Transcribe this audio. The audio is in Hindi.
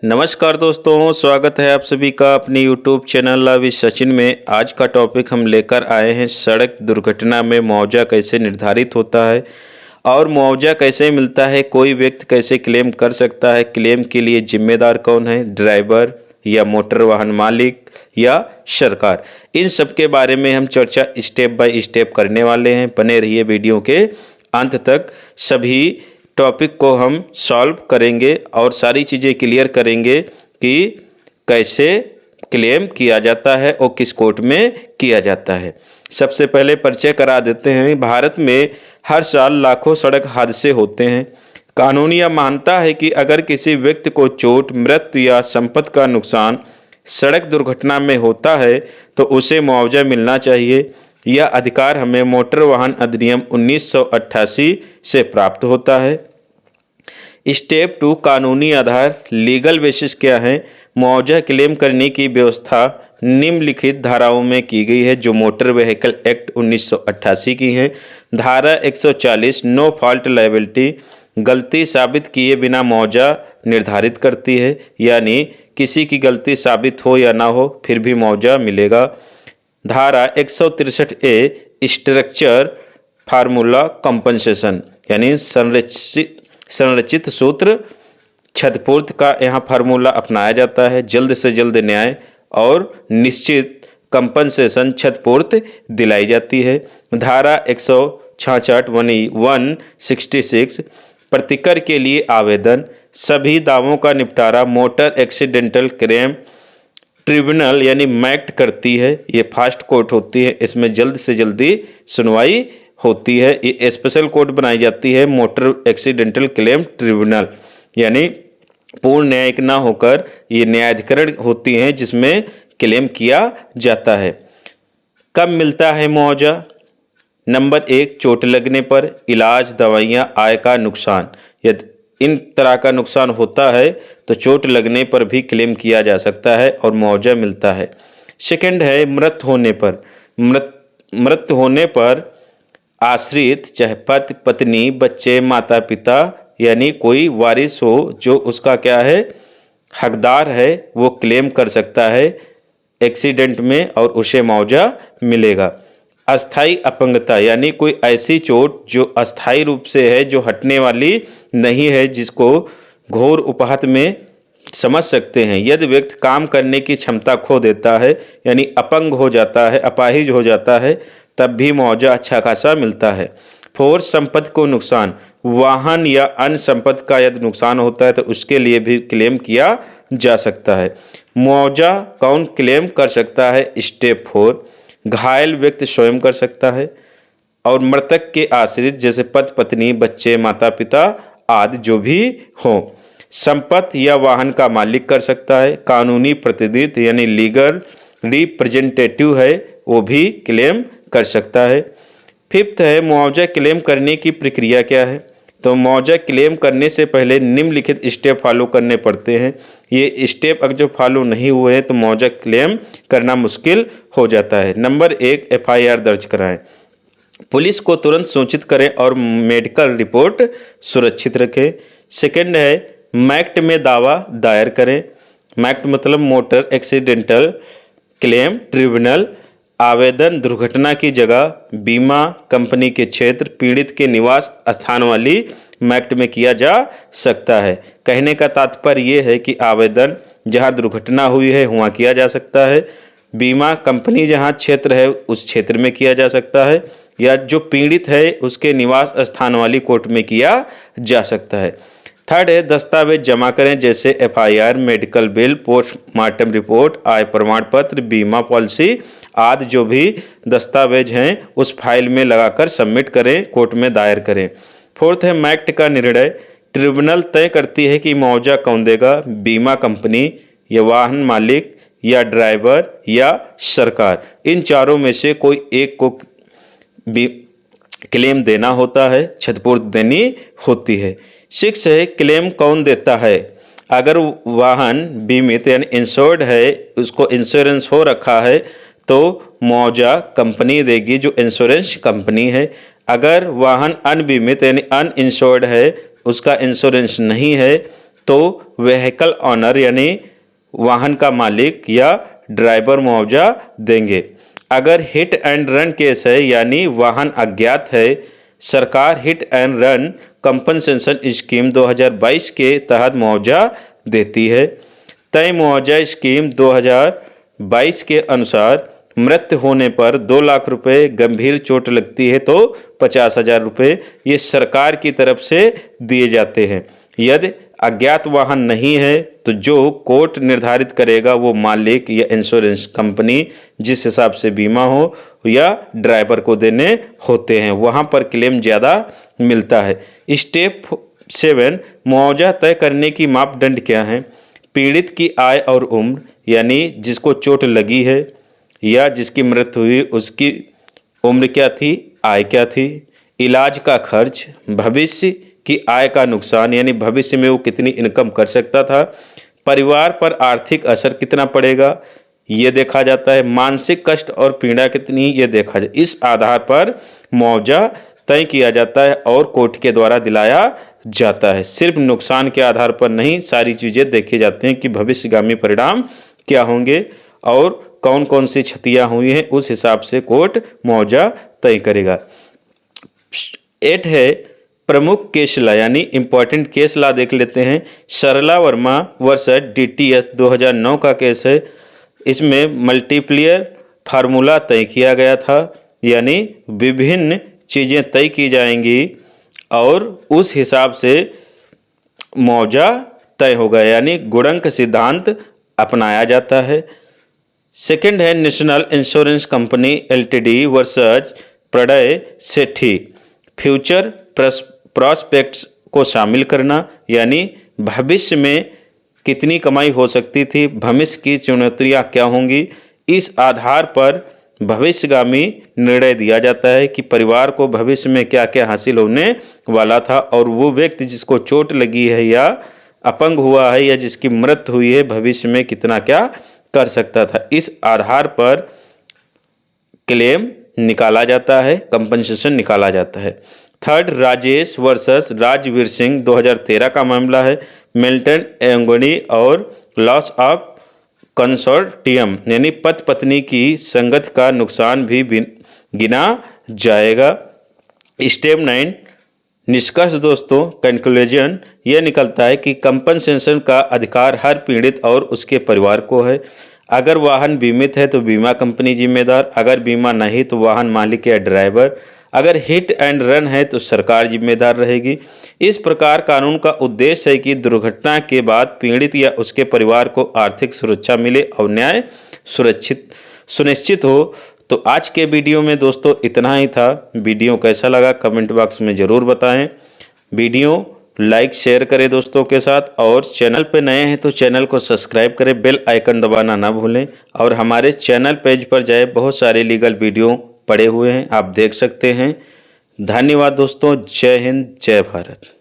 नमस्कार दोस्तों, स्वागत है आप सभी का अपने YouTube channel love is Sachin में। आज का टॉपिक हम लेकर आए हैं सड़क दुर्घटना में मुआवजा कैसे निर्धारित होता है और मुआवजा कैसे मिलता है, कोई व्यक्ति कैसे क्लेम कर सकता है, क्लेम के लिए जिम्मेदार कौन है, ड्राइवर या मोटर वाहन मालिक या सरकार। इन सब के बारे में हम चर्चा स्टेप बाय स्टेप करने वाले हैं। बने रहिए वीडियो के अंत तक। सभी टॉपिक को हम सॉल्व करेंगे और सारी चीज़ें क्लियर करेंगे कि कैसे क्लेम किया जाता है और किस कोर्ट में किया जाता है। सबसे पहले परिचय करा देते हैं। भारत में हर साल लाखों सड़क हादसे होते हैं। कानून यह मानता है कि अगर किसी व्यक्ति को चोट, मृत्यु या संपत्ति का नुकसान सड़क दुर्घटना में होता है तो उसे मुआवजा मिलना चाहिए। यह अधिकार हमें मोटर वाहन अधिनियम 1988 से प्राप्त होता है। स्टेप 2 कानूनी आधार, लीगल बेसिस क्या है। मुआवजा क्लेम करने की व्यवस्था निम्नलिखित धाराओं में की गई है जो मोटर व्हीकल एक्ट 1988 की हैं। धारा 140 नो फॉल्ट लायबिलिटी, गलती साबित किए बिना मुआवजा निर्धारित करती है, यानी किसी की गलती साबित हो या ना हो फिर भी मुआवजा मिलेगा। धारा 163 ए स्ट्रक्चर फार्मूला कंपनसेशन, यानी संरचित सूत्र क्षतिपूर्ति का यहाँ फार्मूला अपनाया जाता है। जल्द से जल्द न्याय और निश्चित कंपनसेशन क्षतिपूर्ति दिलाई जाती है। धारा 166 166 प्रतिकर के लिए आवेदन, सभी दावों का निपटारा मोटर एक्सीडेंटल क्लेम ट्रिब्यूनल यानी मैक्ट करती है। ये फास्ट कोर्ट होती है, इसमें जल्द से जल्दी सुनवाई होती है। ये स्पेशल कोर्ट बनाई जाती है मोटर एक्सीडेंटल क्लेम ट्रिब्यूनल, यानी पूर्ण न्यायिक ना होकर ये न्यायाधिकरण होती हैं जिसमें क्लेम किया जाता है। कब मिलता है मुआवजा? नंबर 1 चोट लगने पर, इलाज, दवाइयाँ, आय का नुकसान। यदि इन तरह का नुकसान होता है तो चोट लगने पर भी क्लेम किया जा सकता है और मुआवजा मिलता है। सेकंड है मृत्यु होने पर। मृत्यु होने पर आश्रित चाहे पति, पत्नी, बच्चे, माता पिता यानी कोई वारिस हो जो उसका क्या है हकदार है, वो क्लेम कर सकता है एक्सीडेंट में और उसे मुआवजा मिलेगा। अस्थाई अपंगता, यानी कोई ऐसी चोट जो अस्थाई रूप से है, जो हटने वाली नहीं है, जिसको घोर उपहत में समझ सकते हैं। यदि व्यक्ति काम करने की क्षमता खो देता है यानी अपंग हो जाता है, अपाहिज हो जाता है, तब भी मुआवजा अच्छा खासा मिलता है। 4 संपत्ति को नुकसान, वाहन या अन्य संपत्ति का यदि नुकसान होता है तो उसके लिए भी क्लेम किया जा सकता है। मुआवजा कौन क्लेम कर सकता है? स्टेप 4 घायल व्यक्ति स्वयं कर सकता है और मृतक के आश्रित जैसे पति, पत्नी, बच्चे, माता पिता आदि जो भी हों। संपत्ति या वाहन का मालिक कर सकता है। कानूनी प्रतिनिधि यानी लीगल रिप्रेजेंटेटिव है, वो भी क्लेम कर सकता है। 5th है मुआवजा क्लेम करने की प्रक्रिया क्या है। तो मुआवजा क्लेम करने से पहले निम्नलिखित स्टेप फॉलो करने पड़ते हैं। ये स्टेप अगर जो फॉलो नहीं हुए हैं तो मुआवजा क्लेम करना मुश्किल हो जाता है। नंबर 1 FIR दर्ज कराएं, पुलिस को तुरंत सूचित करें और मेडिकल रिपोर्ट सुरक्षित रखें। सेकंड है मैक्ट में दावा दायर करें। मैक्ट मतलब मोटर एक्सीडेंटल क्लेम ट्रिब्यूनल। आवेदन दुर्घटना की जगह, बीमा कंपनी के क्षेत्र, पीड़ित के निवास स्थान वाली मैक्ट में किया जा सकता है। कहने का तात्पर्य ये है कि आवेदन जहां दुर्घटना हुई है वहाँ किया जा सकता है, बीमा कंपनी जहां क्षेत्र है उस क्षेत्र में किया जा सकता है, या जो पीड़ित है उसके निवास स्थान वाली कोर्ट में किया जा सकता है। थर्ड है दस्तावेज जमा करें जैसे FIR, medical bill, postmortem report, आय प्रमाण पत्र, बीमा पॉलिसी आदि जो भी दस्तावेज हैं उस फाइल में लगाकर सबमिट करें, कोर्ट में दायर करें। 4th है मैक्ट का निर्णय। ट्रिब्यूनल तय करती है कि मुआवजा कौन देगा, बीमा कंपनी या वाहन मालिक या ड्राइवर या सरकार। इन चारों में से कोई एक को क्लेम देना होता है, क्षतिपूर्ति देनी होती है। 6 है क्लेम कौन देता है। अगर वाहन बीमित यानी इंश्योर्ड है, उसको इंश्योरेंस हो रखा है तो मुआवजा कंपनी देगी जो इंश्योरेंस कंपनी है। अगर वाहन अनबीमित यानी अनइंश्योर्ड है, उसका इंश्योरेंस नहीं है तो व्हीकल ऑनर यानी वाहन का मालिक या ड्राइवर मुआवजा देंगे। अगर हिट एंड रन केस है यानी वाहन अज्ञात है, सरकार hit and run compensation scheme 2022 के तहत मुआवजा देती है। तय मुआवजा स्कीम 2022 के अनुसार मृत्यु होने पर 2 लाख रुपए, गंभीर चोट लगती है तो 50,000 रुपये ये सरकार की तरफ से दिए जाते हैं। यदि अज्ञात वाहन नहीं है तो जो कोर्ट निर्धारित करेगा वो मालिक या इंश्योरेंस कंपनी जिस हिसाब से बीमा हो या ड्राइवर को देने होते हैं, वहाँ पर क्लेम ज़्यादा मिलता है। स्टेप 7 मुआवजा तय करने की मापदंड क्या है? पीड़ित की आय और उम्र, यानी जिसको चोट लगी है या जिसकी मृत्यु हुई उसकी उम्र क्या थी, आय क्या थी, इलाज का खर्च, भविष्य की आय का नुकसान यानी भविष्य में वो कितनी इनकम कर सकता था, परिवार पर आर्थिक असर कितना पड़ेगा ये देखा जाता है, मानसिक कष्ट और पीड़ा कितनी ये देखा जाए। इस आधार पर मुआवजा तय किया जाता है और कोर्ट के द्वारा दिलाया जाता है। सिर्फ नुकसान के आधार पर नहीं, सारी चीज़ें देखी जाती हैं कि भविष्यगामी परिणाम क्या होंगे और कौन कौन सी क्षतियाँ हुई हैं, उस हिसाब से कोर्ट मुआवजा तय करेगा। 8 है प्रमुख केस ला यानी इम्पॉर्टेंट केस ला देख लेते हैं। सरला वर्मा वर्सेस DTS 2009 का केस है। इसमें मल्टीप्लियर फार्मूला तय किया गया था, यानी विभिन्न चीज़ें तय की जाएंगी और उस हिसाब से मुआवजा तय होगा, यानी गुणक सिद्धांत अपनाया जाता है। सेकंड है national insurance company LTD versus Pranay Sethi, future prospects को शामिल करना, यानी भविष्य में कितनी कमाई हो सकती थी, भविष्य की चुनौतियाँ क्या होंगी, इस आधार पर भविष्यगामी निर्णय दिया जाता है कि परिवार को भविष्य में क्या क्या हासिल होने वाला था और वो व्यक्ति जिसको चोट लगी है या अपंग हुआ है या जिसकी मृत्यु हुई है भविष्य में कितना क्या कर सकता था। इस आधार पर क्लेम निकाला जाता है, कंपनसेशन निकाला जाता है। थर्ड राजेश वर्सेस राजवीर सिंह 2013 का मामला है। मिल्टन एंगोनी और लॉस ऑफ कंसोर्टियम यानी पति पत्नी की संगत का नुकसान भी गिना जाएगा। स्टेप 9 निष्कर्ष दोस्तों, कंक्लूजन ये निकलता है कि कंपनसेशन का अधिकार हर पीड़ित और उसके परिवार को है। अगर वाहन बीमित है तो बीमा कंपनी जिम्मेदार, अगर बीमा नहीं तो वाहन मालिक या ड्राइवर, अगर हिट एंड रन है तो सरकार जिम्मेदार रहेगी। इस प्रकार कानून का उद्देश्य है कि दुर्घटना के बाद पीड़ित या उसके परिवार को आर्थिक सुरक्षा मिले और न्याय सुनिश्चित हो। तो आज के वीडियो में दोस्तों इतना ही था। वीडियो कैसा लगा कमेंट बॉक्स में ज़रूर बताएं। वीडियो लाइक शेयर करें दोस्तों के साथ और चैनल पे नए हैं तो चैनल को सब्सक्राइब करें, बेल आइकन दबाना ना भूलें और हमारे चैनल पेज पर जाए, बहुत सारे लीगल वीडियो पड़े हुए हैं, आप देख सकते हैं। धन्यवाद दोस्तों। जय हिंद, जय भारत।